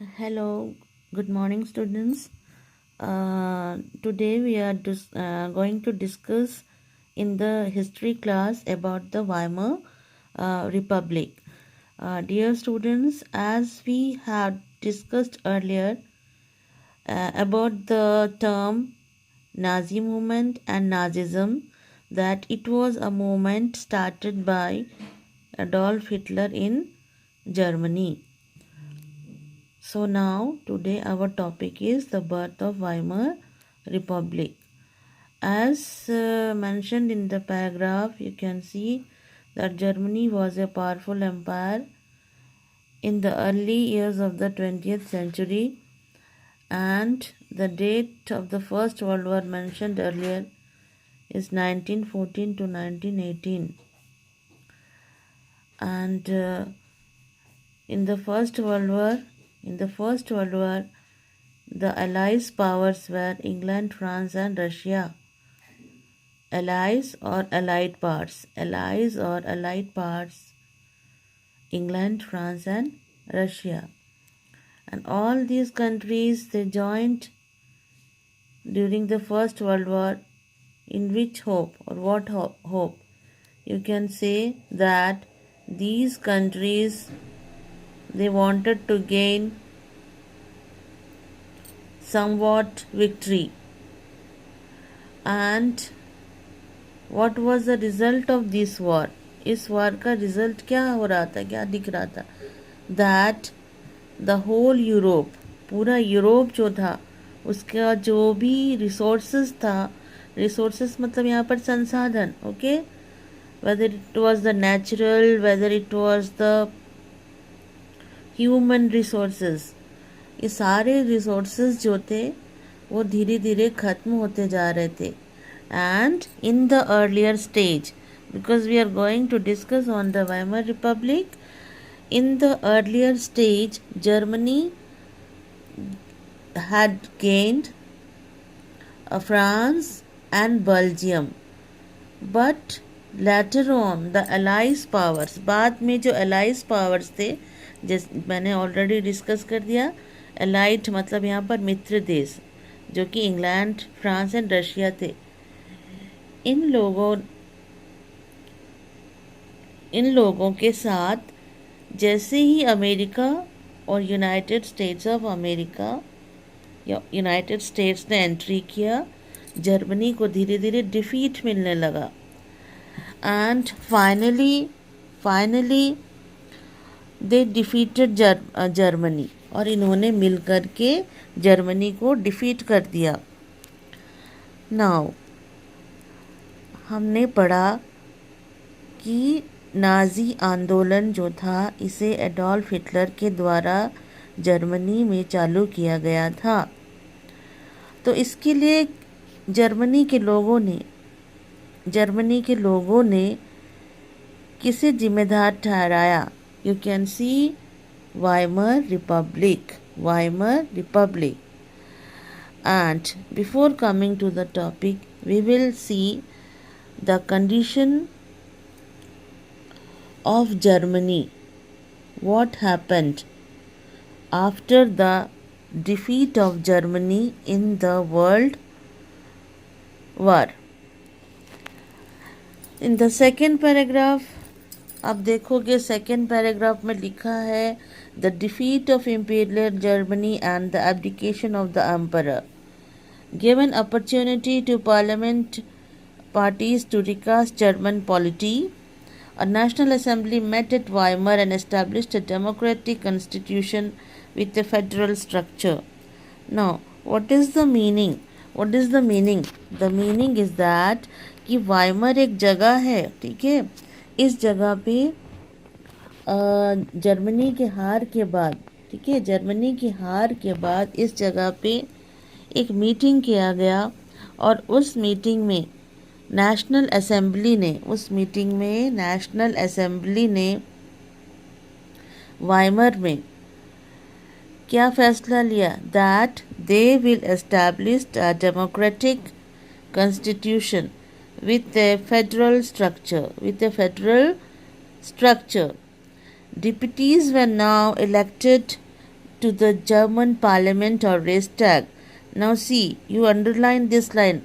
Hello, good morning, students. Today we are going to discuss in the history class about the Weimar Republic. Dear students, as we have discussed earlier about the term Nazi movement and Nazism, that it was a movement started by Adolf Hitler in Germany. So now today our topic is the birth of Weimar Republic. As mentioned in the paragraph, you can see that Germany was a powerful empire in the early years of the 20th century, and the date of the First World War mentioned earlier is 1914 to 1918. And in the First World War, the Allies powers were England, France, and Russia. Allies or Allied powers. England, France, and Russia. And all these countries, they joined during the First World War. In which hope, or what hope? You can say that these countries, they wanted to gain somewhat victory. And what was the result of this war? इस वार का result क्या हो रहा था, क्या दिख रहा था? That the whole Europe, पूरा यूरोप जो था, उसका जो भी रिसोर्सेज था, रिसोर्सेज मतलब यहाँ पर संसाधन, okay, whether it was the natural, whether it was the human resources, ये सारे रिसोर्सेज जो थे वो धीरे धीरे ख़त्म होते जा रहे थे. And in the earlier stage, because we are going to discuss on the Weimar Republic, in the earlier stage, Germany had gained France and Belgium. But later on, the Allies powers, बाद में जो Allies powers थे, जैसे मैंने already discuss कर दिया, Allied मतलब यहाँ पर मित्र देश, जो कि इंग्लैंड, फ्रांस एंड रशिया थे. इन लोगों के साथ जैसे ही अमेरिका और यूनाइटेड स्टेट्स ऑफ अमेरिका या यूनाइटेड स्टेट्स ने एंट्री किया, जर्मनी को धीरे धीरे डिफीट मिलने लगा. And finally they defeated Germany, और इन्होंने मिलकर के जर्मनी को डिफीट कर दिया. नाउ हमने पढ़ा कि नाज़ी आंदोलन जो था, इसे एडोल्फ हिटलर के द्वारा जर्मनी में चालू किया गया था. तो इसके लिए जर्मनी के लोगों ने किसे जिम्मेदार ठहराया? You can see Weimar Republic. And before coming to the topic, we will see the condition of Germany. What happened after the defeat of Germany in the World War? In the second paragraph, आप देखोगे second paragraph में लिखा है the defeat of imperial Germany and the abdication of the emperor. Given opportunity to parliament parties to recast German polity, a national assembly met at Weimar and established a democratic constitution with a federal structure. Now, what is the meaning? The meaning is that कि Weimar एक जगह है, ठीक है. इस जगह पे Germany के हार के बाद इस जगह पे एक मीटिंग किया गया, और उस मीटिंग में नेशनल असेंबली ने वाइमर में क्या फैसला लिया? That they will establish a democratic constitution with a federal structure. Deputies were now elected to the German parliament or Reichstag. Now see, you underline this line,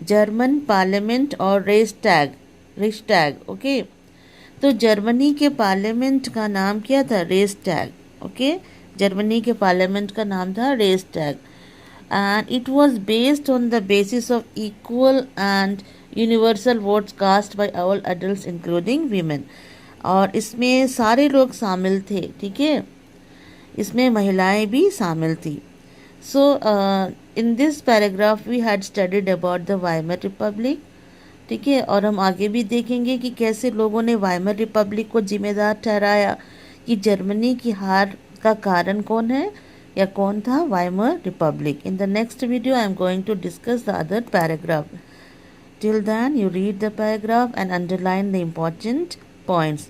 German parliament or Reichstag, okay. तो Germany के parliament का नाम क्या था? रेस्टैग, okay. Germany के parliament का नाम था रेस्टैग, and it was based on the basis of equal and universal votes cast by all adults including women. और इसमें सारे लोग शामिल थे, ठीक है, इसमें महिलाएं भी शामिल थी. So in this paragraph we had studied about the Weimar Republic, ठीक है, और हम आगे भी देखेंगे कि कैसे लोगों ने वाइमर रिपब्लिक को जिम्मेदार ठहराया कि जर्मनी की हार का कारण कौन है या कौन था? Weimar Republic. In the next video I am going to discuss the other paragraph. Till then you read the paragraph and underline the important points.